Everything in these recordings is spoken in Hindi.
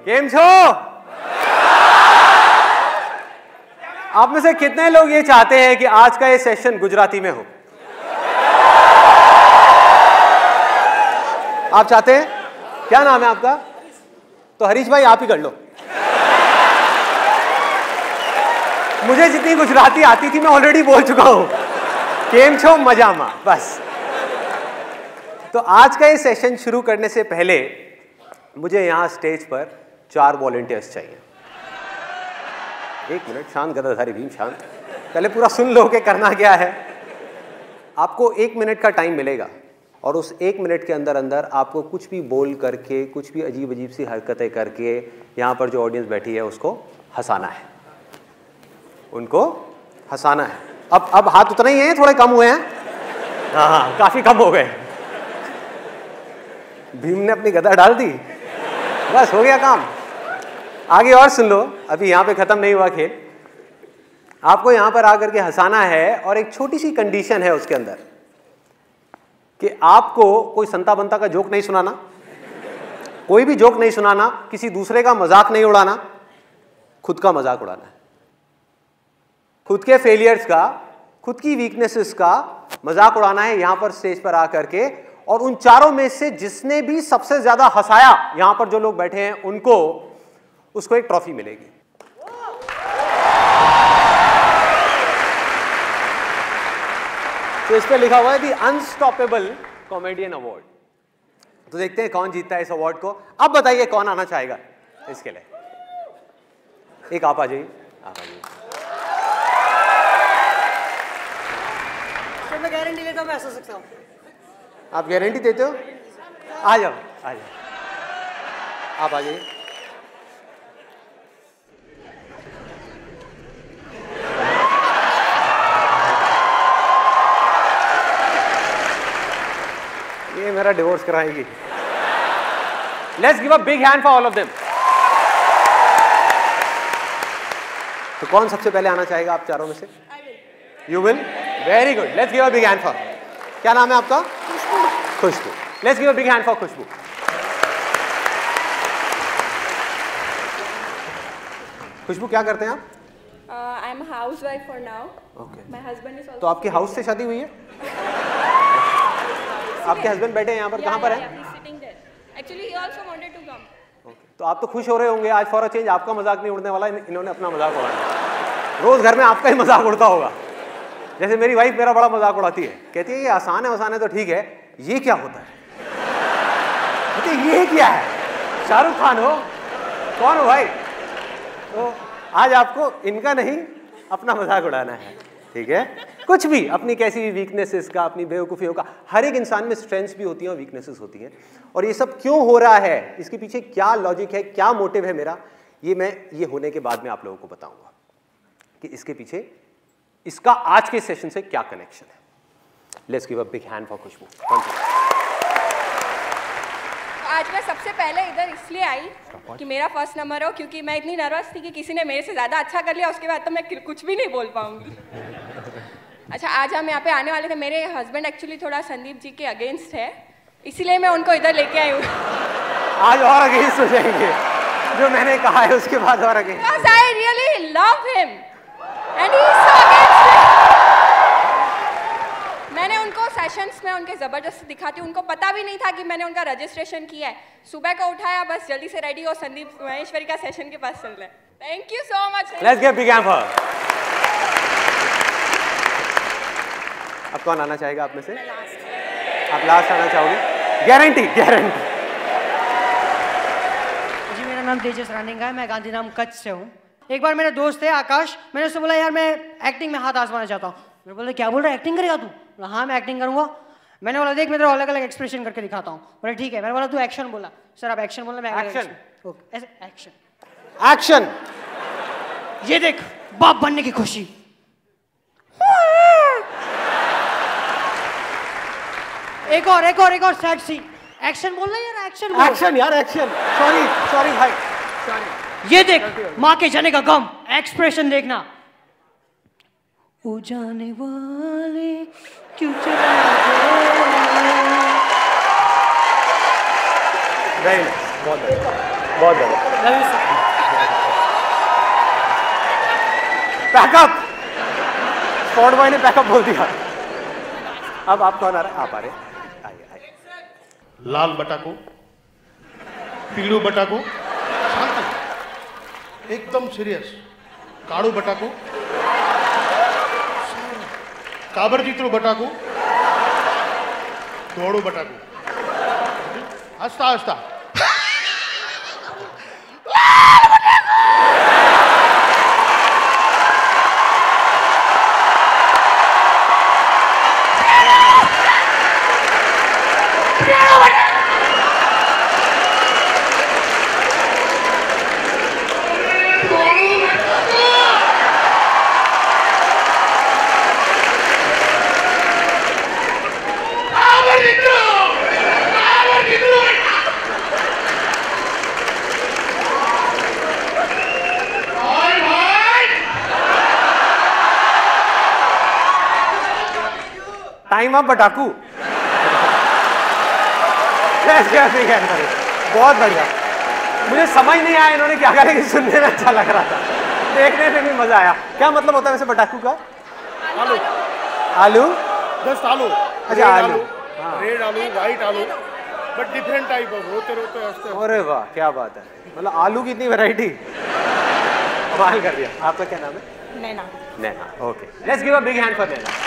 केम छो? आप में से कितने लोग ये चाहते हैं कि आज का ये सेशन गुजराती में हो? आप चाहते हैं? क्या नाम है आपका? तो हरीश भाई आप ही कर लो। मुझे जितनी गुजराती आती थी मैं ऑलरेडी बोल चुका हूं। केम छो मजामा, बस। तो आज का ये सेशन शुरू करने से पहले मुझे यहां स्टेज पर 4 वॉलंटियर्स चाहिए। 1 मिनट, शांत गदाधारी भीम, शांत। पहले पूरा सुन लो कि करना क्या है। आपको 1 मिनट का टाइम मिलेगा और उस 1 मिनट के अंदर अंदर आपको कुछ भी बोल करके, कुछ भी अजीब अजीब सी हरकतें करके यहाँ पर जो ऑडियंस बैठी है उसको हंसाना है, उनको हंसाना है। अब हाथ उतना ही है, थोड़े कम हुए हैं? हाँ, काफी कम हो गए। भीम ने अपनी गदा डाल दी, बस हो गया काम। आगे और सुन लो, अभी यहाँ पे खत्म नहीं हुआ खेल। आपको यहाँ पर आकर के हंसाना है और एक छोटी सी कंडीशन है उसके अंदर कि आपको कोई संता बनता का जोक नहीं सुनाना, कोई भी जोक नहीं सुनाना, किसी दूसरे का मजाक नहीं उड़ाना, खुद का मजाक उड़ाना है। खुद के फेलियर्स का, खुद की वीकनेसेस का मजाक उड़ाना है यहां पर स्टेज पर आकर के। और उन चारों में से जिसने भी सबसे ज्यादा हंसाया, यहां पर जो लोग बैठे हैं उनको, उसको एक ट्रॉफी मिलेगी। तो इस पे लिखा हुआ है द अनस्टॉपेबल कॉमेडियन अवार्ड। तो देखते हैं कौन जीतता है इस अवार्ड को। अब बताइए कौन आना चाहेगा इसके लिए? एक आप आ जाइए, आप आ जाइए। मैं गारंटी लेता हूं मैं हंस सकता हूं। आप गारंटी देते हो? आ जाओ, आ जाओ, आप आ जाइए। ये मेरा डिवोर्स कराएगी। Let's give a big hand for all of them. तो कौन सबसे पहले आना चाहेगा आप चारों में से? You will? Very good, let's give a big hand for. क्या नाम है आपका? Khushbu. Let's give a big hand for Khushbu. Khushbu क्या करते हैं आप? I am housewife for now. Okay. My husband is also. तो आपके हाउस से शादी हुई है? आपके हस्बैंड बैठे हैं यहाँ पर? कहाँ पर है? Actually he also wanted to come. तो आप तो खुश हो रहे होंगे आज फॉर अ चेंज। आपका मजाक नहीं उड़ने वाला, इन्होंने अपना मजाक उड़ाया। रोज घर में आपका ही मजाक उड़ता होगा। जैसे मेरी वाइफ मेरा बड़ा मजाक उड़ाती है, कहती है ये आसान है तो ठीक है, ये क्या होता है? कहती है ये क्या है? शाहरुख खान हो? कौन हो भाई? तो आज आपको इनका नहीं अपना मजाक उड़ाना है, ठीक है? कुछ भी, अपनी कैसी भी वीकनेसेस का, अपनी बेवकूफ़ियों का। हर एक इंसान में स्ट्रेंथ्स भी होती हैं और वीकनेसेस होती हैं। और ये सब क्यों हो रहा है, इसके पीछे क्या लॉजिक है, क्या मोटिव है मेरा, ये होने के बाद में आप लोगों को बताऊंगा कि इसके पीछे इसका आज के सेशन से क्या कनेक्शन है। Let's give a big hand for Khushbu. आज मैं सबसे पहले इधर इसलिए आई कि मेरा फर्स्ट नंबर हो, क्योंकि मैं इतनी नर्वस थी कि किसी ने मेरे से ज़्यादा अच्छा कर लिया, उसके बाद तो मैं कुछ भी नहीं बोल पाऊंगी। अच्छा, आज हम यहाँ पे आने वाले थे। मेरे हस्बैंड एक्चुअली थोड़ा संदीप जी के अगेंस्ट है, इसीलिए मैं उनको इधर लेके आई हूँ। आज और अगेंस्ट हो जाएंगे, जो मैंने कहा है उसके बाद और against. Because I really love him and he is so against me. मैंने उनको सेशंस में उनके जबरदस्ती दिखाती हूँ। उनको पता भी नहीं था कि मैंने उनका रजिस्ट्रेशन किया है। सुबह को उठाया, बस जल्दी से रेडी हो, संदीप महेश्वरी का सेशन के पास चल रहे हैं। Thank you so much. Let's give big hand for. अब कौन आना चाहेगा आप में से? आप लास्ट आना चाहोगे? Guarantee, guarantee. जी, मेरा नाम तेजस रानिंगा है, मैं गांधीधाम कच्छ से हूँ। एक बार मेरे दोस्त है आकाश, मैंने उससे बोला यार मैं एक्टिंग में हाथ आजमाना चाहता हूँ। मैं बोला क्या बोल रहा है, एक्टिंग करेगा तू? बोला हाँ मैं एक्टिंग करूँगा। मैंने बोला देख मैं तेरा अलग अलग एक्सप्रेशन करके दिखाता हूँ। बोला ठीक है। मैंने बोला तू एक्शन बोला। सर आप एक्शन बोलना, मैं एक्शन। ओके, ऐसे एक्शन। एक्शन। ये देख बाप बनने की खुशी। एक और सैड सीन। एक्शन बोलना यार, एक्शन बोल। एक्शन यार, एक्शन। सॉरी भाई, सॉरी। ये देख माँ के जाने का गम, एक्सप्रेशन देखना। ओ जाने वाले क्यों चला गया। बहुत बढ़िया, बहुत बढ़िया। Love you sir. Pack up, spot boy ने पैकअप बोल दिया। अब आप कौन आ रहा है? आप आ रहे हैं, आइए आइए। लाल बटाको, पीलू बटाको, एकदम सीरियस, काळू बटाको, काबर चित्रू बटाको, धोळू बटाको, हसता हसता टाइम अप बटाकू। बहुत बढ़िया। मुझे समझ नहीं आया इन्होंने क्या कहा, लेकिन सुनने में अच्छा लग रहा था, देखने में भी मजा आया। क्या मतलब होता है वैसे बटाकू का? आलू, आलू, जस्ट आलू, अच्छा आलू, रेड आलू, व्हाइट आलू, बट डिफरेंट टाइप ऑफ, रोते रोते हंसते। अरे वाह क्या बात है, मतलब आलू की इतनी वैरायटी, कमाल कर दिया। आपका क्या नाम है? Naina. Naina, okay, let's give a big hand for Naina.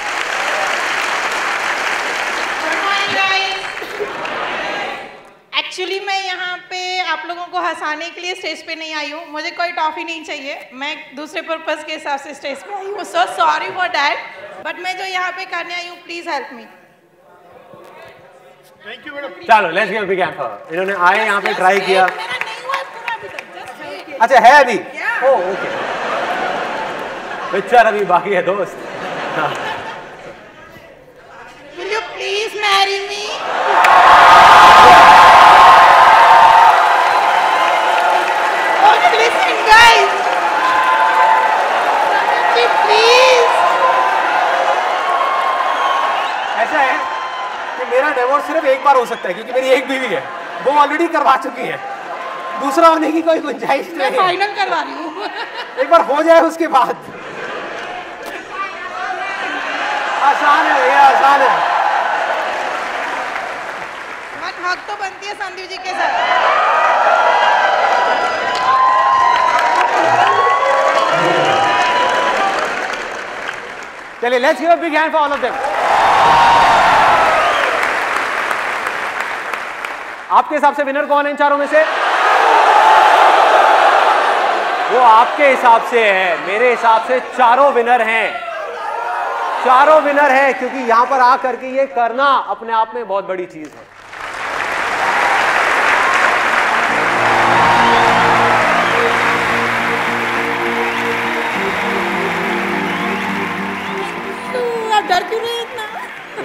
Actually मैं यहाँ पे आप लोगों को हंसाने के लिए स्टेज पे नहीं आई हूँ, मुझे कोई टॉफी नहीं चाहिए, मैं दूसरे पर्पस के हिसाब से स्टेज पे आई हूँ, so sorry for that, but मैं जो यहाँ पे करने आई हूँ, please help me. Thank you madam. चलो let's give a big hand for. इन्होंने आए यहाँ पे ट्राई किया। मेरा नहीं हुआ पूरा अभी तक, just wait। अच्छा है अभी? ओह ओके, पिक्चर अभी बाकी है दोस्त। Will you please marry me? Oh, listen, guys. Please. ऐसा है कि मेरा डिवोर्स सिर्फ एक बार हो सकता है, क्योंकि मेरी एक बीवी है, वो ऑलरेडी करवा चुकी है, दूसरा होने की कोई गुंजाइश मैं नहीं है। फाइनल करवा रही हूँ। एक बार हो जाए उसके बाद। आसान है भैया, आसान है। मत हक तो बनती है संदीप जी के साथ। चलिए let's give a big hand for all of them. आपके हिसाब से विनर कौन है इन चारों में से? वो आपके हिसाब से है, मेरे हिसाब से चारों विनर हैं, चारों विनर हैं, क्योंकि यहां पर आकर के ये करना अपने आप में बहुत बड़ी चीज है। आप डर क्यों रहे इतना?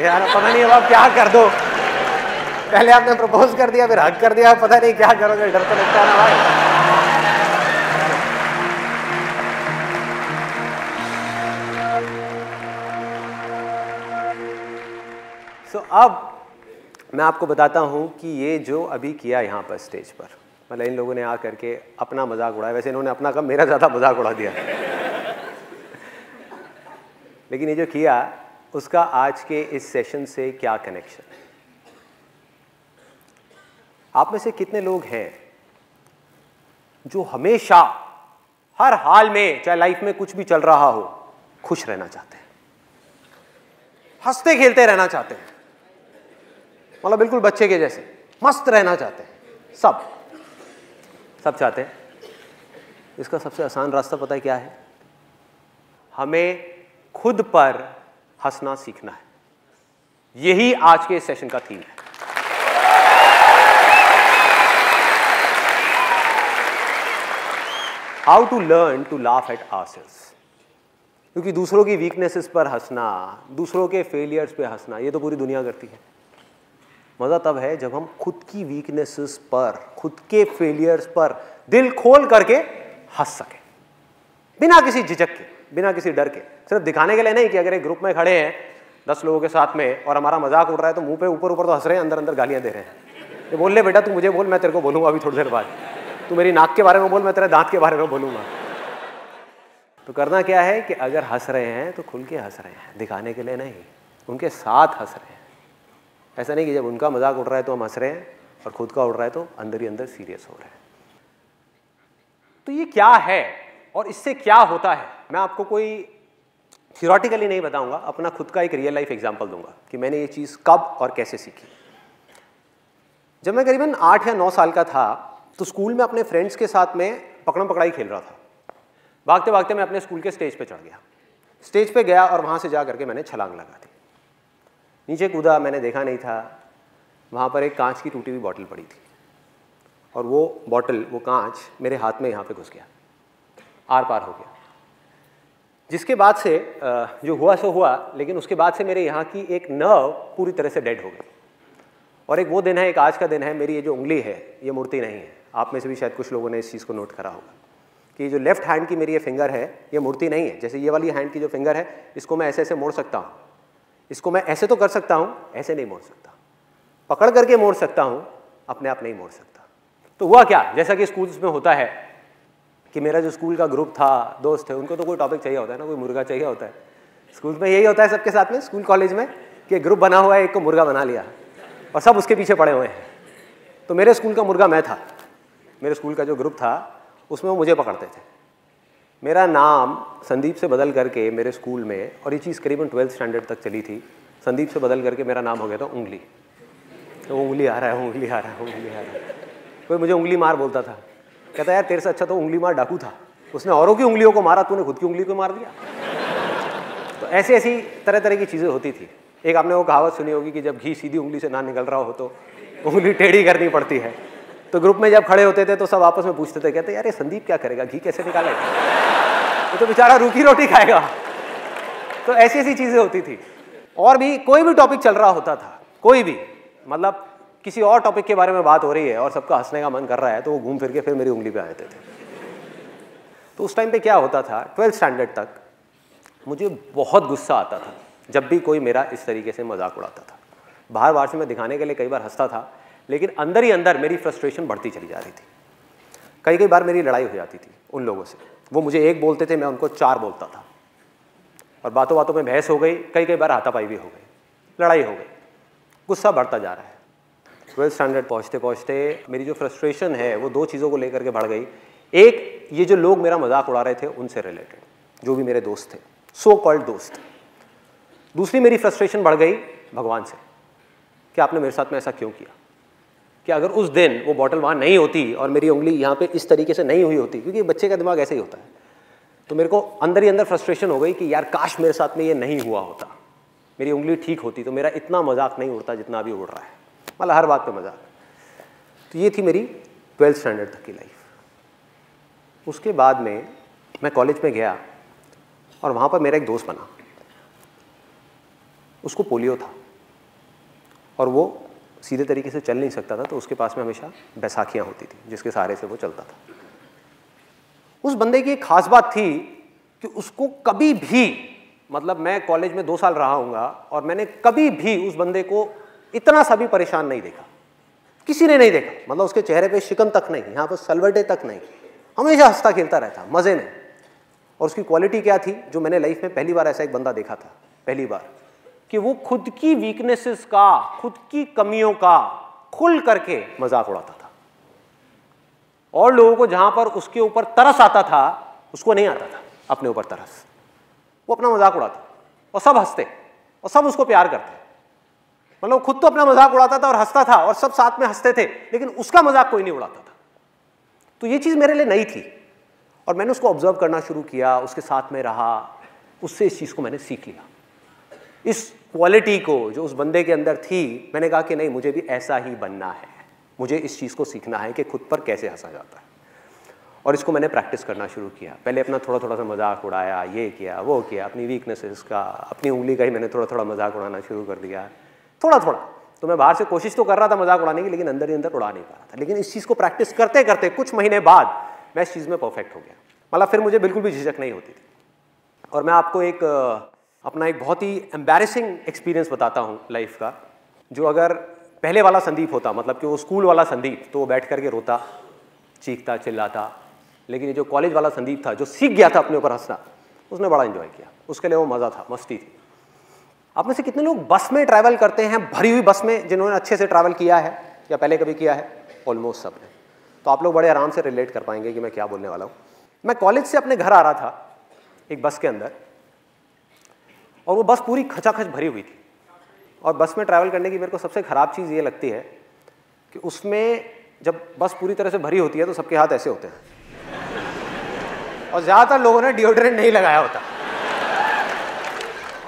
यार पता नहीं अब आप क्या कर दो, पहले आपने प्रपोज कर दिया, फिर हक कर दिया, पता नहीं क्या करोगे, डर तो लगता है ना भाई। अब मैं आपको बताता हूं कि ये जो अभी किया यहाँ पर स्टेज पर, मतलब इन लोगों ने आ करके अपना मजाक उड़ाया, वैसे इन्होंने अपना कम मेरा ज़्यादा मजाक उड़ा दिया लेकिन ये जो किया उसका आज के इस सेशन से क्या कनेक्शन है? आप में से कितने लोग हैं जो हमेशा हर हाल में, चाहे लाइफ में कुछ भी चल रहा हो, खुश रहना चाहते हैं, हंसते खेलते रहना चाहते हैं, मतलब बिल्कुल बच्चे के जैसे मस्त रहना चाहते हैं? सब चाहते हैं। इसका सबसे आसान रास्ता पता है क्या है? हमें खुद पर हंसना सीखना है। यही आज के सेशन का थीम है। How to learn to laugh at ourselves. क्योंकि दूसरों की वीकनेसेस पर हंसना, दूसरों के फेलियर्स पे हंसना, ये तो पूरी दुनिया करती है। मजा तब है जब हम खुद की वीकनेसेस पर, खुद के फेलियर्स पर दिल खोल करके हंस सके, बिना किसी झिझक के, बिना किसी डर के। सिर्फ दिखाने के लिए नहीं कि अगर एक ग्रुप में खड़े हैं 10 लोगों के साथ में और हमारा मजाक उड़ रहा है तो मुंह पे ऊपर ऊपर तो हंस रहे हैं, अंदर अंदर गालियां दे रहे हैं। ये बोल ले बेटा, तू मुझे बोल, मैं तेरे को बोलूंगा अभी थोड़ी देर बाद। तू मेरी नाक के बारे में बोल, मैं तेरे दांत के बारे में बोलूँगा। तो करना क्या है कि अगर हंस रहे हैं तो खुल के हंस रहे हैं, दिखाने के लिए नहीं, उनके साथ हंस रहे हैं। ऐसा नहीं कि जब उनका मजाक उड़ रहा है तो हम हंस रहे हैं और खुद का उड़ रहा है तो अंदर ही अंदर सीरियस हो रहे हैं। तो ये क्या है और इससे क्या होता है, मैं आपको कोई थियोरेटिकली नहीं बताऊंगा, अपना खुद का एक रियल लाइफ एग्जांपल दूंगा कि मैंने ये चीज़ कब और कैसे सीखी। जब मैं करीबन 8 या 9 साल का था तो स्कूल में अपने फ्रेंड्स के साथ में पकड़म पकड़ाई खेल रहा था। भागते भागते मैं अपने स्कूल के स्टेज पे चढ़ गया। स्टेज पे गया और वहाँ से जा करके मैंने छलांग लगा दी। नीचे कूदा, मैंने देखा नहीं था, वहाँ पर एक कांच की टूटी हुई बॉटल पड़ी थी और वो बॉटल, वो कांच मेरे हाथ में यहाँ पे घुस गया, आर पार हो गया। जिसके बाद से जो हुआ सो हुआ, लेकिन उसके बाद से मेरे यहाँ की एक नर्व पूरी तरह से डेड हो गई। और एक वो दिन है, एक आज का दिन है, मेरी ये जो उंगली है ये मुड़ती नहीं है। आप में से भी शायद कुछ लोगों ने इस चीज़ को नोट करा होगा कि जो लेफ्ट हैंड की मेरी ये फिंगर है ये मुड़ती नहीं है। जैसे ये वाली हैंड की जो फिंगर है इसको मैं ऐसे ऐसे मोड़ सकता हूँ, इसको मैं ऐसे तो कर सकता हूँ, ऐसे नहीं मोड़ सकता। पकड़ करके मोड़ सकता हूँ, अपने आप नहीं मोड़ सकता। तो हुआ क्या, जैसा कि स्कूल्स में होता है कि मेरा जो स्कूल का ग्रुप था, दोस्त थे, उनको तो कोई टॉपिक चाहिए होता है ना, कोई मुर्गा चाहिए होता है। स्कूल में यही होता है सबके साथ में, स्कूल कॉलेज में, कि ग्रुप बना हुआ है, एक को मुर्गा बना लिया और सब उसके पीछे पड़े हुए हैं। तो मेरे स्कूल का मुर्गा मैं था। मेरे स्कूल का जो ग्रुप था उसमें वो मुझे पकड़ते थे। मेरा नाम संदीप से बदल करके मेरे स्कूल में, और ये चीज़ करीबन 12th स्टैंडर्ड तक चली थी, संदीप से बदल करके मेरा नाम हो गया था उंगली। तो वो उंगली आ रहा है, उंगली आ रहा है, उंगली आ रहा है। कोई मुझे उंगली मार बोलता था, कहता यार तेरे से अच्छा तो उंगली मार डाकू था, उसने औरों की उंगलियों को मारा, तूने खुद की उंगली को मार दिया। तो ऐसी ऐसी तरह तरह की चीज़ें होती थी। एक आपने वो कहावत सुनी होगी कि जब घी सीधी उंगली से ना निकल रहा हो तो उंगली टेढ़ी करनी पड़ती है। तो ग्रुप में जब खड़े होते थे तो सब आपस में पूछते थे, कहते यार ये संदीप क्या करेगा, घी कैसे निकालेगा, वो तो बेचारा रूखी रोटी खाएगा। तो ऐसी ऐसी चीज़ें होती थी। और भी कोई भी टॉपिक चल रहा होता था, कोई भी, मतलब किसी और टॉपिक के बारे में बात हो रही है और सबका हंसने का मन कर रहा है, तो वो घूम फिर के फिर मेरी उंगली पे आ जाते थे। तो उस टाइम पे क्या होता था, 12th स्टैंडर्ड तक मुझे बहुत गुस्सा आता था जब भी कोई मेरा इस तरीके से मजाक उड़ाता था। बाहर बाहर से मैं दिखाने के लिए कई बार हंसता था, लेकिन अंदर ही अंदर मेरी फ्रस्ट्रेशन बढ़ती चली जा रही थी। कई कई बार मेरी लड़ाई हो जाती थी उन लोगों से। वो मुझे एक बोलते थे, मैं उनको 4 बोलता था, और बातों बातों में बहस हो गई, कई कई बार हाथापाई भी हो गई, लड़ाई हो गई, गुस्सा बढ़ता जा रहा है। 12th स्टैंडर्ड पहुँचते पहुँचते मेरी जो फ्रस्ट्रेशन है वो 2 चीज़ों को लेकर के बढ़ गई। एक, ये जो लोग मेरा मजाक उड़ा रहे थे उनसे रिलेटेड, जो भी मेरे दोस्त थे, सो कॉल्ड दोस्त। दूसरी मेरी फ्रस्ट्रेशन बढ़ गई भगवान से, कि आपने मेरे साथ में ऐसा क्यों किया, कि अगर उस दिन वो बॉटल वहाँ नहीं होती और मेरी उंगली यहाँ पे इस तरीके से नहीं हुई होती, क्योंकि बच्चे का दिमाग ऐसे ही होता है, तो मेरे को अंदर ही अंदर फ्रस्ट्रेशन हो गई कि यार काश मेरे साथ में ये नहीं हुआ होता, मेरी उंगली ठीक होती तो मेरा इतना मजाक नहीं उड़ता जितना अभी उड़ रहा है, मतलब हर बात पे मजाक। तो ये थी मेरी 12th स्टैंडर्ड तक की लाइफ। उसके बाद में मैं कॉलेज में गया और वहाँ पर मेरा एक दोस्त बना, उसको पोलियो था और वो सीधे तरीके से चल नहीं सकता था, तो उसके पास में हमेशा बैसाखियाँ होती थी जिसके सहारे से वो चलता था। उस बंदे की एक खास बात थी कि उसको कभी भी, मतलब मैं कॉलेज में 2 साल रहा हूँगा और मैंने कभी भी उस बंदे को इतना सा भी परेशान नहीं देखा, किसी ने नहीं देखा, मतलब उसके चेहरे पे शिकन तक नहीं, यहाँ पर सलवटे तक नहीं, हमेशा हंसता खेलता रहता मज़े में। और उसकी क्वालिटी क्या थी, जो मैंने लाइफ में पहली बार ऐसा एक बंदा देखा था, पहली बार, कि वो खुद की वीकनेसेस का, खुद की कमियों का खुल करके मजाक उड़ाता था। और लोगों को जहां पर उसके ऊपर तरस आता था, उसको नहीं आता था अपने ऊपर तरस, वो अपना मजाक उड़ाता और सब हंसते और सब उसको प्यार करते। मतलब खुद तो अपना मजाक उड़ाता था और हंसता था और सब साथ में हंसते थे, लेकिन उसका मजाक कोई नहीं उड़ाता था। तो ये चीज़ मेरे लिए नई थी और मैंने उसको ऑब्जर्व करना शुरू किया, उसके साथ में रहा, उससे इस चीज़ को मैंने सीख लिया। इस क्वालिटी को जो उस बंदे के अंदर थी, मैंने कहा कि नहीं, मुझे भी ऐसा ही बनना है, मुझे इस चीज़ को सीखना है कि खुद पर कैसे हंसा जाता है। और इसको मैंने प्रैक्टिस करना शुरू किया। पहले अपना थोड़ा थोड़ा सा मजाक उड़ाया, ये किया वो किया, अपनी वीकनेसेस का, अपनी उंगली का ही मैंने थोड़ा थोड़ा मजाक उड़ाना शुरू कर दिया, थोड़ा थोड़ा। तो मैं बाहर से कोशिश तो कर रहा था मजाक उड़ाने की, लेकिन अंदर ही अंदर उड़ा नहीं पा रहा था। लेकिन इस चीज़ को प्रैक्टिस करते करते कुछ महीने बाद मैं इस चीज़ में परफेक्ट हो गया। मतलब फिर मुझे बिल्कुल भी झिझक नहीं होती थी। और मैं आपको एक अपना एक बहुत ही एम्बैरेसिंग एक्सपीरियंस बताता हूँ लाइफ का, जो अगर पहले वाला संदीप होता, मतलब कि वो स्कूल वाला संदीप, तो वो बैठ करके रोता चीखता चिल्लाता। लेकिन ये जो कॉलेज वाला संदीप था, जो सीख गया था अपने ऊपर हंसना, उसने बड़ा एंजॉय किया, उसके लिए वो मज़ा था, मस्ती थी। आप में से कितने लोग बस में ट्रैवल करते हैं, भरी हुई बस में, जिन्होंने अच्छे से ट्रैवल किया है या पहले कभी किया है? ऑलमोस्ट सब ने। तो आप लोग बड़े आराम से रिलेट कर पाएंगे कि मैं क्या बोलने वाला हूँ। मैं कॉलेज से अपने घर आ रहा था एक बस के अंदर, और वो बस पूरी खचाखच भरी हुई थी। और बस में ट्रैवल करने की मेरे को सबसे ख़राब चीज़ ये लगती है कि उसमें जब बस पूरी तरह से भरी होती है तो सबके हाथ ऐसे होते हैं, और ज़्यादातर लोगों ने डिओड्रेंट नहीं लगाया होता।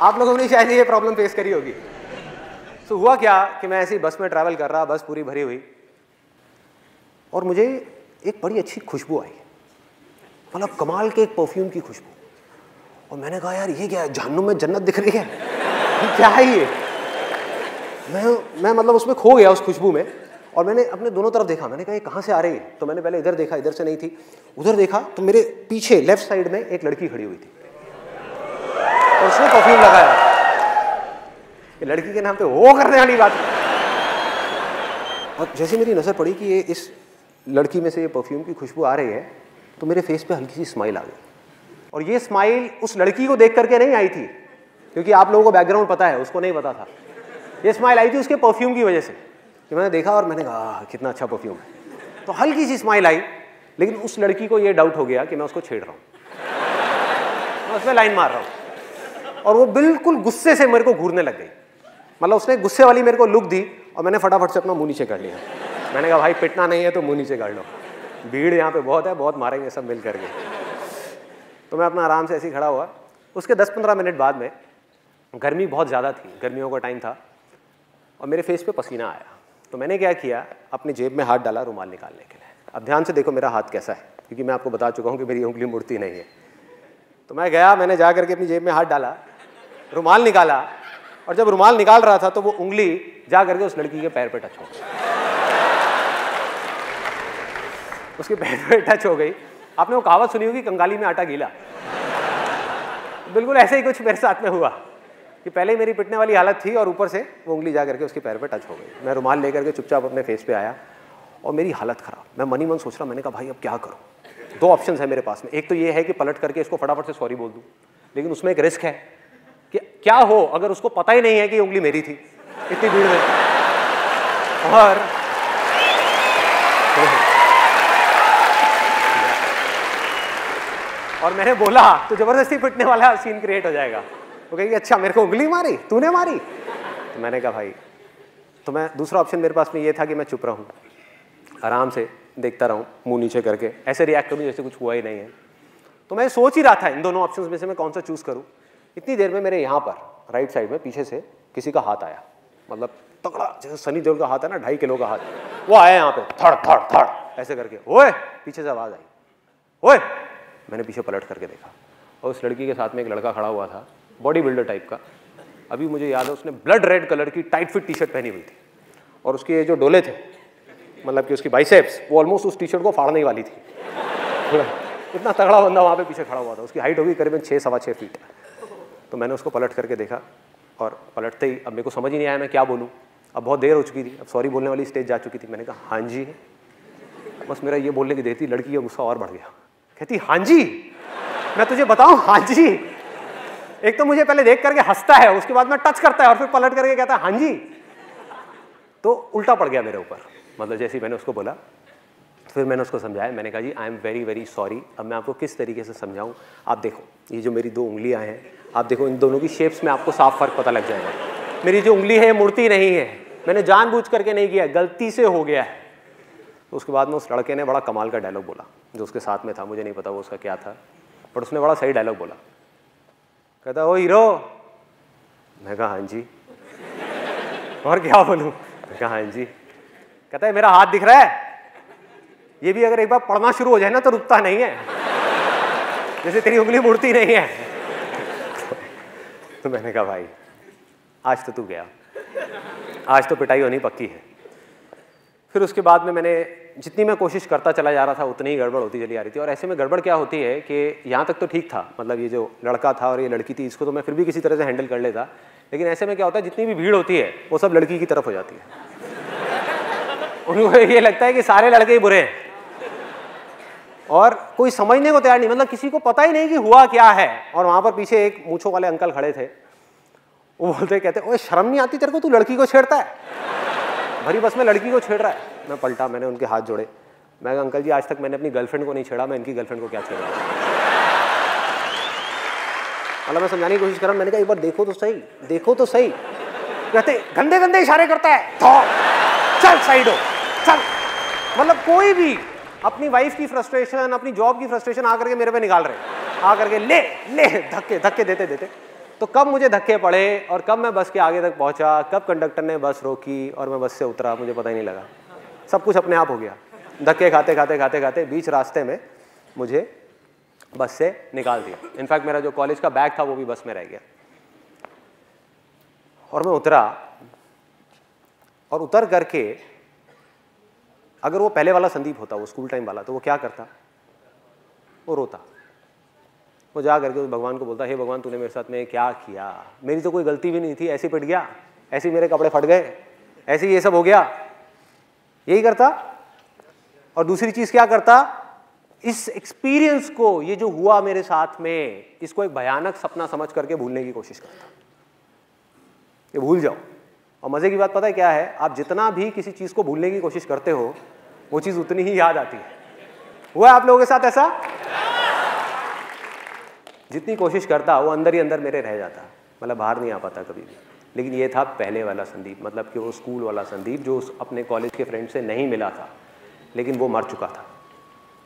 आप लोगों ने शायद ये प्रॉब्लम फेस करी होगी। तो हुआ क्या कि मैं ऐसी बस में ट्रैवल कर रहा, बस पूरी भरी हुई, और मुझे एक बड़ी अच्छी खुशबू आई, मतलब कमाल के एक परफ्यूम की खुशबू। और मैंने कहा यार ये क्या है, जहन्नुम में जन्नत दिख रही है, ये क्या है ये? मैं मतलब उसमें खो गया, उस खुशबू में। और मैंने अपने दोनों तरफ देखा, मैंने कहा ये कहाँ से आ रही है? तो मैंने पहले इधर देखा, इधर से नहीं थी। उधर देखा तो मेरे पीछे लेफ्ट साइड में एक लड़की खड़ी हुई थी, और उसने परफ्यूम लगाया। ये लड़की के नाम पे वो करने वाली बात। और जैसे मेरी नज़र पड़ी कि ये इस लड़की में से ये परफ्यूम की खुशबू आ रही है, तो मेरे फेस पे हल्की सी स्माइल आ गई। और ये स्माइल उस लड़की को देख करके नहीं आई थी, क्योंकि आप लोगों को बैकग्राउंड पता है, उसको नहीं पता था। ये स्माइल आई थी उसके परफ्यूम की वजह से, कि मैंने देखा और मैंने कहा कितना अच्छा परफ्यूम है। तो हल्की सी स्माइल आई, लेकिन उस लड़की को ये डाउट हो गया कि मैं उसको छेड़ रहा हूँ, मैं उसमें लाइन मार रहा हूँ। और वो बिल्कुल गुस्से से मेरे को घूरने लग गई, मतलब उसने गुस्से वाली मेरे को लुक दी, और मैंने फटाफट से अपना मुंह नीचे कर लिया। मैंने कहा भाई पिटना नहीं है तो मुंह नीचे कर लो, भीड़ यहाँ पे बहुत है, बहुत मारेंगे सब मिल करके। तो मैं अपना आराम से ऐसे ही खड़ा हुआ। उसके 10-15 मिनट बाद में, गर्मी बहुत ज़्यादा थी, गर्मियों का टाइम था, और मेरे फेस पे पसीना आया। तो मैंने क्या किया, अपनी जेब में हाथ डाला रुमाल निकालने के लिए। अब ध्यान से देखो मेरा हाथ कैसा है, क्योंकि मैं आपको बता चुका हूँ कि मेरी उंगली मुड़ती नहीं है। तो मैं गया, मैंने जा करके अपनी जेब में हाथ डाला, रुमाल निकाला, और जब रुमाल निकाल रहा था तो वो उंगली जा करके उस लड़की के पैर पे टच हो गई। उसके पैर पे टच हो गई। आपने वो कहावत सुनी होगी, कंगाली में आटा गीला। बिल्कुल ऐसे ही कुछ मेरे साथ में हुआ कि पहले ही मेरी पिटने वाली हालत थी, और ऊपर से वो उंगली जा करके उसके पैर पे टच हो गई। मैं रुमाल लेकर के चुपचाप अपने फेस पे आया, और मेरी हालत ख़राब। मैं मन ही मन सोच रहा, मैंने कहा भाई अब क्या करूँ? 2 ऑप्शन है मेरे पास में। एक तो ये है कि पलट करके इसको फटाफट से सॉरी बोल दूँ, लेकिन उसमें एक रिस्क है कि क्या हो अगर उसको पता ही नहीं है कि उंगली मेरी थी इतनी भीड़ में। और मैंने बोला तो जबरदस्ती पिटने वाला सीन क्रिएट हो जाएगा। वो कहेगी अच्छा मेरे को उंगली मारी, तूने मारी? तो मैंने कहा भाई, तो मैं दूसरा ऑप्शन मेरे पास में ये था कि मैं चुप रहूं, आराम से देखता रहूं, मुंह नीचे करके ऐसे रिएक्ट करूं जैसे कुछ हुआ ही नहीं है। तो मैं सोच ही रहा था इन दोनों ऑप्शंस में से मैं कौन सा चूज करूं। इतनी देर में मेरे यहाँ पर राइट साइड में पीछे से किसी का हाथ आया, मतलब तगड़ा, जैसे सनी देओल का हाथ है ना, 2.5 किलो का हाथ, वो आया यहाँ पे थड़ थड़ थड़ ऐसे करके। ओए, पीछे से आवाज़ आई, ओए। मैंने पीछे पलट करके देखा, और उस लड़की के साथ में एक लड़का खड़ा हुआ था, बॉडी बिल्डर टाइप का। अभी मुझे याद है उसने ब्लड रेड कलर की टाइट फिट टी शर्ट पहनी हुई थी, और उसके जो डोले थे, मतलब कि उसकी बाइसेप्स, वो ऑलमोस्ट उस टी शर्ट को फाड़ने वाली थी। इतना तगड़ा बंदा वहाँ पे पीछे खड़ा हुआ था। उसकी हाइट होगी करीबन 6-6.25 फीट। तो मैंने उसको पलट करके देखा, और पलटते ही अब मेरे को समझ ही नहीं आया मैं क्या बोलूँ। अब बहुत देर हो चुकी थी, अब सॉरी बोलने वाली स्टेज जा चुकी थी। मैंने कहा हाँ जी। बस मेरा ये बोलने की देर थी, लड़की का गुस्सा और बढ़ गया। कहती हाँ जी, मैं तुझे बताऊँ हाँ जी। एक तो मुझे पहले देख करके हंसता है, उसके बाद में टच करता है, और फिर पलट करके कहता है हाँ जी। तो उल्टा पड़ गया मेरे ऊपर, मतलब जैसे ही मैंने उसको बोला। फिर मैंने उसको समझाया, मैंने कहा जी I am very very sorry. अब मैं आपको किस तरीके से समझाऊं, आप देखो ये जो मेरी 2 उंगलियां हैं, आप देखो इन दोनों की शेप्स में आपको साफ फर्क पता लग जाएगा। मेरी जो उंगली है मुड़ती नहीं है, मैंने जानबूझ करके नहीं किया, गलती से हो गया है। तो उसके बाद में उस लड़के ने बड़ा कमाल का डायलॉग बोला, जो उसके साथ में था, मुझे नहीं पता वो उसका क्या था, बट उसने बड़ा सही डायलॉग बोला। कहता ओ हीरो। मैं कहा हाँ जी। और क्या बोलूँ? मैं कहा हाँ जी। कहता है मेरा हाथ दिख रहा है, ये भी अगर एक बार पढ़ना शुरू हो जाए ना तो रुकता नहीं है, जैसे तेरी उंगली मुड़ती नहीं है। तो मैंने कहा भाई आज तो तू गया, आज तो पिटाई होनी पक्की है। फिर उसके बाद में मैंने जितनी मैं कोशिश करता चला जा रहा था उतनी ही गड़बड़ होती चली आ रही थी। और ऐसे में गड़बड़ क्या होती है कि यहाँ तक तो ठीक था, मतलब ये जो लड़का था और ये लड़की थी, इसको तो मैं फिर भी किसी तरह से हैंडल कर लेता। लेकिन ऐसे में क्या होता है, जितनी भी भीड़ होती है वो सब लड़की की तरफ हो जाती है। उनको ये लगता है कि सारे लड़के ही बुरे हैं, और कोई समझने को तैयार नहीं, मतलब किसी को पता ही नहीं कि हुआ क्या है। और वहां पर पीछे एक मूंछों वाले अंकल खड़े थे, वो बोलते कहते ओए शर्म नहीं आती तेरे को, तू लड़की को छेड़ता है, भरी बस में लड़की को छेड़ रहा है। मैं पलटा, मैंने उनके हाथ जोड़े, मैं कहा अंकल जी आज तक मैंने अपनी गर्लफ्रेंड को नहीं छेड़ा, मैं इनकी गर्लफ्रेंड को क्या छेड़ा। मतलब मैं समझाने की कोशिश कर रहा हूं, मैंने कहा एक बार देखो तो सही, देखो तो सही। कहते गंदे गंदे इशारे करता है, चल साइड हो चल। मतलब कोई भी अपनी वाइफ की फ्रस्ट्रेशन, अपनी जॉब की फ्रस्ट्रेशन आकर के मेरे पे निकाल रहे हैं, आकर के ले ले धक्के धक्के देते देते। तो कब मुझे धक्के पड़े और कब मैं बस के आगे तक पहुंचा, कब कंडक्टर ने बस रोकी और मैं बस से उतरा, मुझे पता ही नहीं लगा। सब कुछ अपने आप हो गया। धक्के खाते खाते खाते खाते बीच रास्ते में मुझे बस से निकाल दिया। इनफैक्ट मेरा जो कॉलेज का बैग था वो भी बस में रह गया। और मैं उतरा, और उतर करके अगर वो पहले वाला संदीप होता, वो स्कूल टाइम वाला, तो वो क्या करता, वो रोता। वो जा करके उस भगवान को बोलता, हे भगवान तूने मेरे साथ में क्या किया, मेरी तो कोई गलती भी नहीं थी, ऐसे पिट गया, ऐसे मेरे कपड़े फट गए, ऐसे ये सब हो गया। यही करता। और दूसरी चीज क्या करता, इस एक्सपीरियंस को, ये जो हुआ मेरे साथ में, इसको एक भयानक सपना समझ करके भूलने की कोशिश करता, ये भूल जाओ। और मजे की बात पता है क्या है, आप जितना भी किसी चीज को भूलने की कोशिश करते हो वो चीज उतनी ही याद आती है। हुआ है आप लोगों के साथ ऐसा? जितनी कोशिश करता वो अंदर ही अंदर मेरे रह जाता, मतलब बाहर नहीं आ पाता कभी भी। लेकिन ये था पहले वाला संदीप, मतलब कि वो स्कूल वाला संदीप जो अपने कॉलेज के फ्रेंड से नहीं मिला था, लेकिन वो मर चुका था।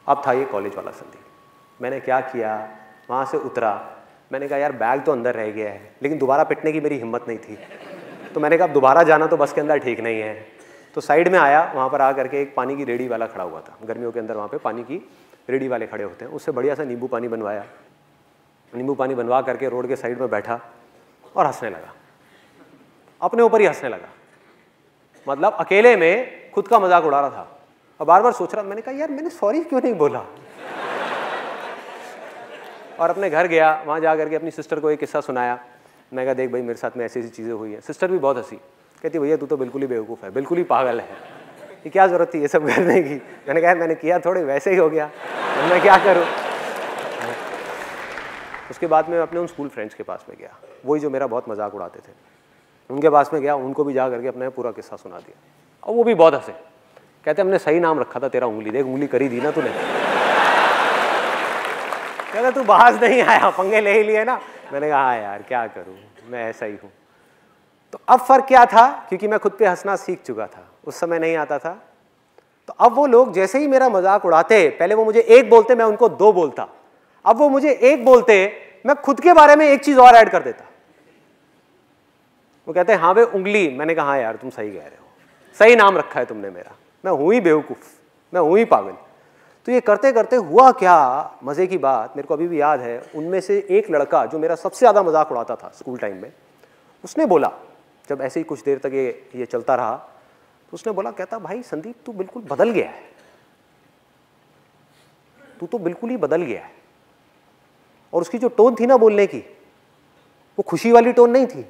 अब था ये कॉलेज वाला संदीप। मैंने क्या किया, वहाँ से उतरा, मैंने कहा यार बैग तो अंदर रह गया है, लेकिन दोबारा पिटने की मेरी हिम्मत नहीं थी। तो मैंने कहा दोबारा जाना तो बस के अंदर ठीक नहीं है। तो साइड में आया, वहाँ पर आ करके एक पानी की रेडी वाला खड़ा हुआ था। गर्मियों के अंदर वहाँ पे पानी की रेडी वाले खड़े होते हैं। उससे बढ़िया सा नींबू पानी बनवाया, नींबू पानी बनवा करके रोड के साइड में बैठा और हंसने लगा, अपने ऊपर ही हंसने लगा। मतलब अकेले में खुद का मजाक उड़ा रहा था और बार बार सोच रहा। मैंने कहा यार मैंने सॉरी क्यों नहीं बोला। और अपने घर गया, वहाँ जा करके अपनी सिस्टर को एक किस्सा सुनाया। मैं कहा देख भाई मेरे साथ में ऐसी ऐसी चीज़ें हुई हैं। सिस्टर भी बहुत हंसी, कहती भैया तू तो बिल्कुल ही बेवकूफ़ है, बिल्कुल ही पागल है, ये क्या ज़रूरत थी ये सब करने की। मैंने कहा मैंने किया थोड़े वैसे ही हो गया, मैं क्या करूँ। उसके बाद मैं अपने उन स्कूल फ्रेंड्स के पास में गया, वही जो मेरा बहुत मजाक उड़ाते थे, उनके पास में गया, उनको भी जा करके अपना पूरा किस्सा सुना दिया। और वो भी बहुत हंसे, कहते हमने सही नाम रखा था तेरा, उंगली देख उंगली करी दी ना तूने। कहते तू बाज नहीं आया, पंगे ले ही लिए ना। मैंने कहा हाँ यार क्या करूँ, मैं ऐसा ही हूँ। तो अब फर्क क्या था, क्योंकि मैं खुद पे हंसना सीख चुका था, उस समय नहीं आता था। तो अब वो लोग जैसे ही मेरा मजाक उड़ाते, पहले वो मुझे एक बोलते मैं उनको दो बोलता, अब वो मुझे एक बोलते मैं खुद के बारे में एक चीज और ऐड कर देता। वो कहते हैं हाँ भाई उंगली। मैंने कहा हाँ यार तुम सही कह रहे हो, सही नाम रखा है तुमने मेरा, मैं हूं ही बेवकूफ, मैं हूं ही पागल। तो ये करते करते हुआ क्या, मजे की बात मेरे को अभी भी याद है, उनमें से एक लड़का जो मेरा सबसे ज्यादा मजाक उड़ाता था स्कूल टाइम में, उसने बोला, जब ऐसे ही कुछ देर तक ये चलता रहा, तो उसने बोला, कहता भाई संदीप तू बिल्कुल बदल गया है, तू तो बिल्कुल ही बदल गया है। और उसकी जो टोन थी ना बोलने की, वो खुशी वाली टोन नहीं थी।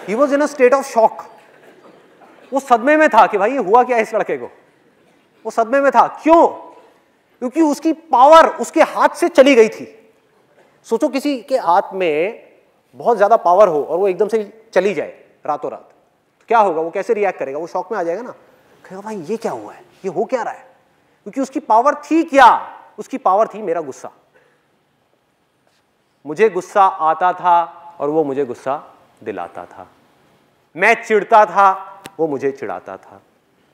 He was in a state of shock। वो सदमे में था कि भाई ये हुआ क्या इस लड़के को, वो सदमे में था। क्यों? क्योंकि उसकी पावर उसके हाथ से चली गई थी। सोचो किसी के हाथ में बहुत ज्यादा पावर हो और वो एकदम से चली जाए रातों रात, तो क्या होगा, वो कैसे रिएक्ट करेगा, वो शॉक में आ जाएगा ना, कहेगा भाई ये क्या हुआ है, ये हो क्या रहा है। क्योंकि उसकी पावर थी क्या, उसकी पावर थी मेरा गुस्सा। मुझे गुस्सा आता था और वो मुझे गुस्सा दिलाता था। मैं चिढ़ता था, वो मुझे चिढ़ाता था।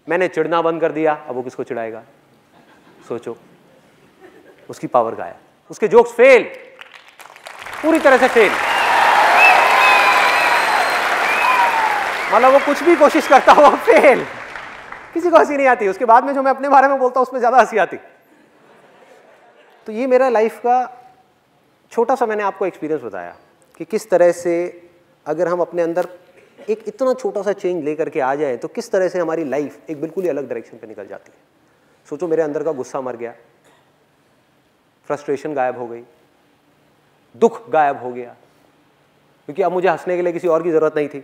मैंने चिढ़ना बंद कर दिया, अब वो किसको चिढ़ाएगा। सोचो, उसकी पावर गायब, उसके जोक्स फेल, पूरी तरह से फेल। मतलब वो कुछ भी कोशिश करता हो फेल, किसी को हंसी नहीं आती। उसके बाद में जो मैं अपने बारे में बोलता हूं उसमें ज्यादा हंसी आती। तो ये मेरा लाइफ का छोटा सा मैंने आपको एक्सपीरियंस बताया कि किस तरह से अगर हम अपने अंदर एक इतना छोटा सा चेंज लेकर के आ जाए तो किस तरह से हमारी लाइफ एक बिल्कुल ही अलग डायरेक्शन पे निकल जाती है। सोचो मेरे अंदर का गुस्सा मर गया, फ्रस्ट्रेशन गायब हो गई, दुख गायब हो गया, क्योंकि अब मुझे हंसने के लिए किसी और की जरूरत नहीं थी,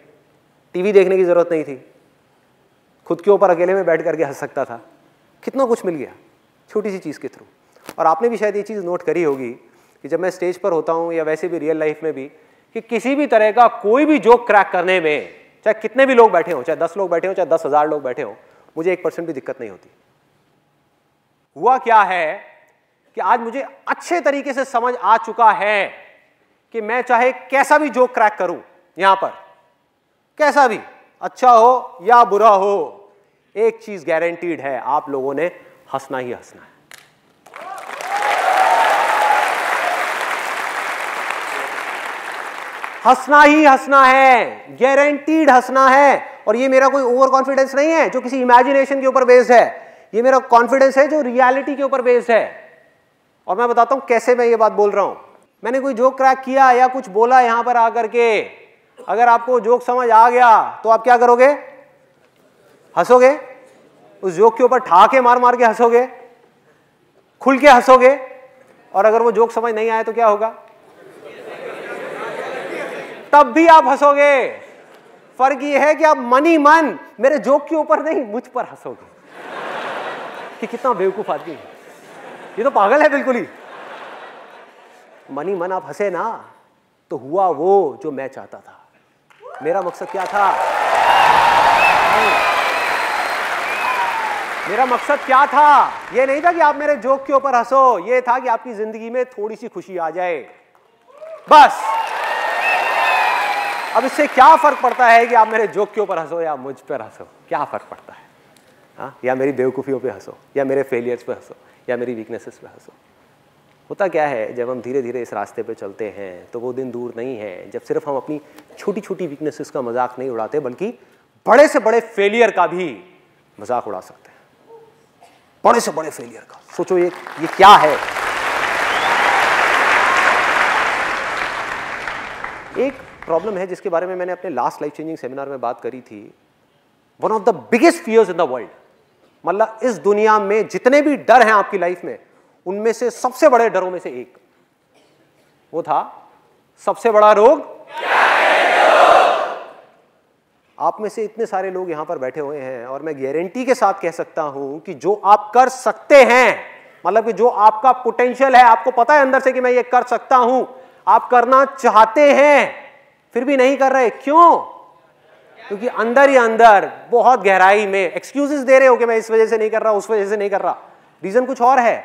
टीवी देखने की जरूरत नहीं थी, खुद के ऊपर अकेले में बैठ करके हंस सकता था। कितना कुछ मिल गया छोटी सी चीज़ के थ्रू। और आपने भी शायद ये चीज़ नोट करी होगी कि जब मैं स्टेज पर होता हूँ या वैसे भी रियल लाइफ में भी, कि किसी भी तरह का कोई भी जोक क्रैक करने में, चाहे कितने भी लोग बैठे हों, चाहे 10 लोग बैठे हों, चाहे 10,000 लोग बैठे हों, मुझे 1% भी दिक्कत नहीं होती। हुआ क्या है कि आज मुझे अच्छे तरीके से समझ आ चुका है कि मैं चाहे कैसा भी जोक क्रैक करूं यहां पर, कैसा भी, अच्छा हो या बुरा हो, एक चीज गारंटीड है, आप लोगों ने हंसना ही हंसना है। हंसना ही हंसना है, गारंटीड हंसना है। और ये मेरा कोई ओवर कॉन्फिडेंस नहीं है जो किसी इमेजिनेशन के ऊपर बेस्ड है, ये मेरा कॉन्फिडेंस है जो रियलिटी के ऊपर बेस्ड है। और मैं बताता हूं कैसे मैं ये बात बोल रहा हूं। मैंने कोई जोक क्रैक किया या कुछ बोला यहां पर आकर के, अगर आपको जोक समझ आ गया तो आप क्या करोगे? हंसोगे, उस जोक के ऊपर ठहाके मार मार के हंसोगे, खुल के हंसोगे। और अगर वो जोक समझ नहीं आया तो क्या होगा? तब भी आप हंसोगे। फर्क ये है कि आप मन ही मन मेरे जोक के ऊपर नहीं, मुझ पर हंसोगे कि कितना बेवकूफ आदमी है, ये तो पागल है बिल्कुल ही। मन ही मन आप हंसे ना, तो हुआ वो जो मैं चाहता था। मेरा मकसद क्या था? मेरा मकसद क्या था? ये नहीं था कि आप मेरे जोक के ऊपर हंसो, ये था कि आपकी जिंदगी में थोड़ी सी खुशी आ जाए, बस। अब इससे क्या फर्क पड़ता है कि आप मेरे जोक के ऊपर हंसो या मुझ पर हंसो? क्या फर्क पड़ता है? हाँ, या मेरी बेवकूफियों पे हंसो, या मेरे फेलियर्स पे हंसो, या मेरी वीकनेसेस पे हंसो। होता क्या है, जब हम धीरे धीरे इस रास्ते पे चलते हैं तो वो दिन दूर नहीं है जब सिर्फ हम अपनी छोटी छोटी वीकनेसेस का मजाक नहीं उड़ाते, बल्कि बड़े से बड़े फेलियर का भी मजाक उड़ा सकते हैं। बड़े से बड़े फेलियर का सोचो, ये क्या है? एक प्रॉब्लम है जिसके बारे में मैंने अपने लास्ट लाइफ चेंजिंग सेमिनार में बात करी थी। One of the biggest fears in the world, मतलब इस दुनिया में जितने भी डर हैं आपकी लाइफ में, उनमें से सबसे बड़े डरों में से एक वो था, सबसे बड़ा रोग क्या है? आप में से इतने सारे लोग यहां पर बैठे हुए हैं और मैं गारंटी के साथ कह सकता हूं कि जो आप कर सकते हैं, मतलब कि जो आपका पोटेंशियल है, आपको पता है अंदर से कि मैं ये कर सकता हूं, आप करना चाहते हैं फिर भी नहीं कर रहे। क्यों? क्योंकि अंदर ही अंदर बहुत गहराई में एक्सक्यूजेस दे रहे हो कि मैं इस वजह से नहीं कर रहा, उस वजह से नहीं कर रहा। रीजन कुछ और है।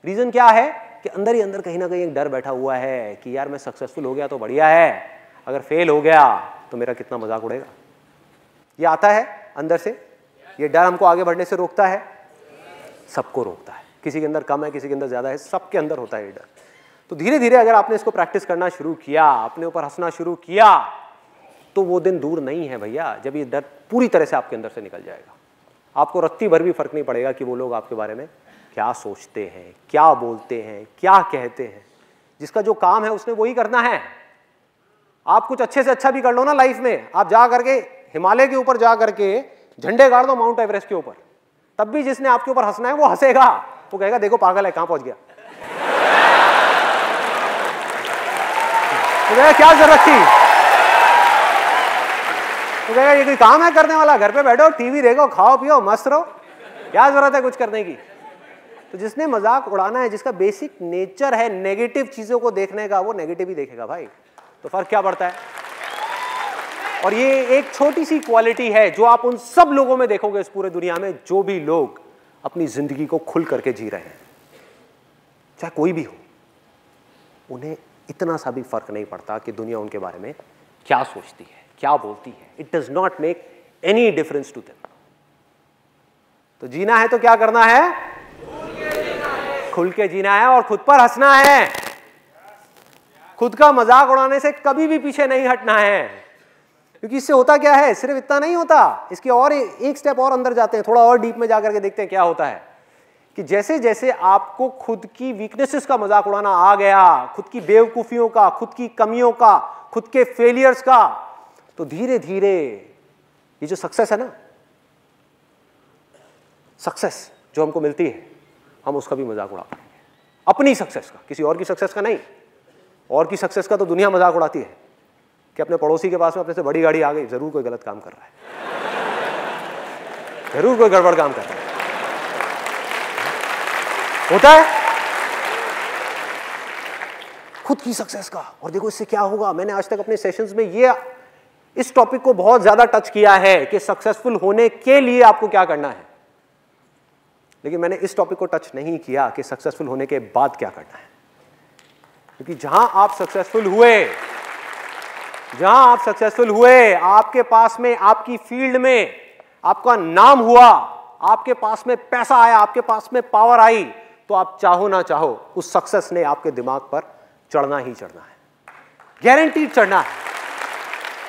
रीजन क्या है कि अंदर ही अंदर कहीं ना कहीं एक डर बैठा हुआ है कि यार मैं सक्सेसफुल हो गया तो बढ़िया है, अगर फेल हो गया तो मेरा कितना मजाक उड़ेगा। ये आता है अंदर से, ये डर हमको आगे बढ़ने से रोकता है, सबको रोकता है। किसी के अंदर कम है, किसी के अंदर ज्यादा है, सबके अंदर होता है ये डर। तो धीरे धीरे अगर आपने इसको प्रैक्टिस करना शुरू किया, अपने ऊपर हंसना शुरू किया, तो वो दिन दूर नहीं है भैया जब ये डर पूरी तरह से आपके अंदर से निकल जाएगा। आपको रत्ती भर भी फर्क नहीं पड़ेगा कि वो लोग आपके बारे में क्या सोचते हैं, क्या बोलते हैं, क्या कहते हैं। जिसका जो काम है उसने वही करना है। आप कुछ अच्छे से अच्छा भी कर लो ना लाइफ में, आप जा करके हिमालय के ऊपर जा करके झंडे गाड़ दो माउंट एवरेस्ट के ऊपर, तब भी जिसने आपके ऊपर हंसना है वो हंसेगा, वो कहेगा देखो पागल है, कहां पहुंच गया। तो कहेगा क्या जरूरत थी, तो कहेगा ये कोई काम है करने वाला, घर पे बैठो, टीवी देखो, खाओ पियो, मस्त रहो, क्या जरूरत है कुछ करने की। तो जिसने मजाक उड़ाना है, जिसका बेसिक नेचर है नेगेटिव चीजों को देखने का, वो नेगेटिव ही देखेगा भाई। तो फर्क क्या पड़ता है? और ये एक छोटी सी क्वालिटी है जो आप उन सब लोगों में देखोगे इस पूरे दुनिया में, जो भी लोग अपनी जिंदगी को खुल करके जी रहे हैं, चाहे कोई भी हो, उन्हें इतना सा भी फर्क नहीं पड़ता कि दुनिया उनके बारे में क्या सोचती है, क्या बोलती है। It does not make any difference to them. तो जीना है तो क्या करना है? खुल के जीना है और खुद पर हंसना है। खुद का मजाक उड़ाने से कभी भी पीछे नहीं हटना है, क्योंकि इससे होता क्या है, सिर्फ इतना नहीं होता, इसके और एक स्टेप और अंदर जाते हैं, थोड़ा और डीप में जाकर के देखते हैं क्या होता है। कि जैसे जैसे आपको खुद की वीकनेसेस का मजाक उड़ाना आ गया, खुद की बेवकूफियों का, खुद की कमियों का, खुद के फेलियर्स का, तो धीरे धीरे ये जो सक्सेस है ना, सक्सेस जो हमको मिलती है, हम उसका भी मजाक उड़ा पाएंगे। अपनी सक्सेस का, किसी और की सक्सेस का नहीं। और की सक्सेस का तो दुनिया मजाक उड़ाती है कि अपने पड़ोसी के पास में अपने से बड़ी गाड़ी आ गई, जरूर कोई गलत काम कर रहा है, जरूर कोई गड़बड़ काम कर रहा है। होता है खुद की सक्सेस का। और देखो इससे क्या होगा, मैंने आज तक अपने सेशंस में ये इस टॉपिक को बहुत ज्यादा टच किया है कि सक्सेसफुल होने के लिए आपको क्या करना है, लेकिन मैंने इस टॉपिक को टच नहीं किया कि सक्सेसफुल होने के बाद क्या करना है। क्योंकि जहां आप सक्सेसफुल हुए, आपके पास में, आपकी फील्ड में आपका नाम हुआ, आपके पास में पैसा आया, आपके पास में पावर आई, तो आप चाहो ना चाहो उस सक्सेस ने आपके दिमाग पर चढ़ना ही चढ़ना है, गारंटीड चढ़ना है।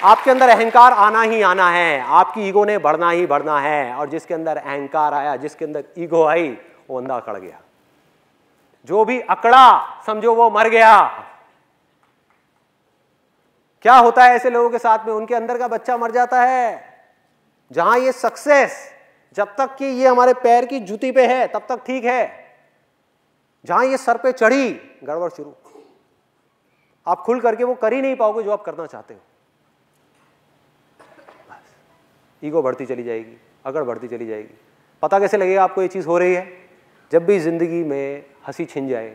आपके अंदर अहंकार आना ही आना है, आपकी ईगो ने बढ़ना ही बढ़ना है, और जिसके अंदर अहंकार आया, जिसके अंदर ईगो आई, वो अंधा अकड़ गया। जो भी अकड़ा समझो वो मर गया। क्या होता है ऐसे लोगों के साथ में, उनके अंदर का बच्चा मर जाता है। जहां ये सक्सेस, जब तक कि ये हमारे पैर की जूती पे है तब तक ठीक है, जहां ये सर पे चढ़ी, गड़बड़ शुरू। आप खुल करके वो कर ही नहीं पाओगे जो आप करना चाहते हो। ईगो बढ़ती चली जाएगी, अकड़ बढ़ती चली जाएगी। पता कैसे लगेगा आपको ये चीज़ हो रही है? जब भी जिंदगी में हंसी छिन जाए,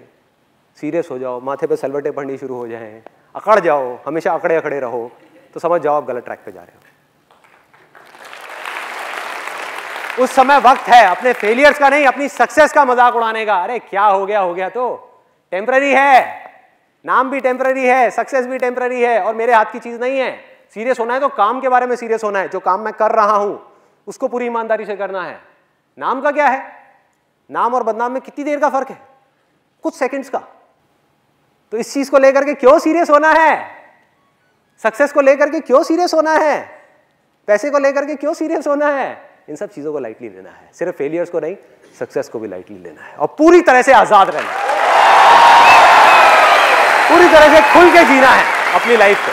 सीरियस हो जाओ, माथे पे सलवटें पड़नी शुरू हो जाएं, अकड़ जाओ, हमेशा अकड़े अकड़े रहो, तो समझ जाओ आप गलत ट्रैक पे जा रहे हो। उस समय वक्त है अपने फेलियर्स का नहीं, अपनी सक्सेस का मजाक उड़ाने का। अरे क्या हो गया तो टेम्पररी है, नाम भी टेम्पररी है, सक्सेस भी टेम्पररी है, और मेरे हाथ की चीज नहीं है। सीरियस होना है तो काम के बारे में सीरियस होना है। जो काम मैं कर रहा हूं उसको पूरी ईमानदारी से करना है। नाम का क्या है? नाम और बदनाम में कितनी देर का फर्क है? कुछ सेकंड्स का। तो इस चीज को लेकर के क्यों सीरियस होना है? सक्सेस को लेकर के क्यों सीरियस होना है? पैसे को लेकर के क्यों सीरियस होना है? इन सब चीजों को लाइटली लेना है। सिर्फ फेलियर्स को नहीं, सक्सेस को भी लाइटली लेना है, और पूरी तरह से आजाद रहना है, पूरी तरह से खुल के जीना है अपनी लाइफ को।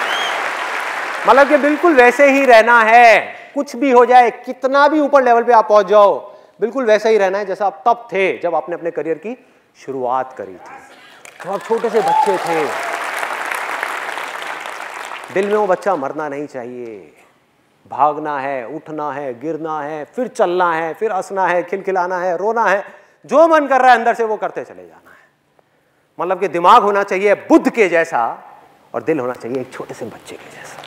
मतलब कि बिल्कुल वैसे ही रहना है, कुछ भी हो जाए, कितना भी ऊपर लेवल पे आप पहुंच जाओ, बिल्कुल वैसा ही रहना है जैसा आप तब थे जब आपने अपने करियर की शुरुआत करी थी, जब आप छोटे से बच्चे थे। दिल में वो बच्चा मरना नहीं चाहिए। भागना है, उठना है, गिरना है, फिर चलना है, फिर हंसना है, खिलखिलाना है, रोना है, जो मन कर रहा है अंदर से वो करते चले जाना है। मतलब कि दिमाग होना चाहिए बुद्ध के जैसा, और दिल होना चाहिए एक छोटे से बच्चे के जैसा।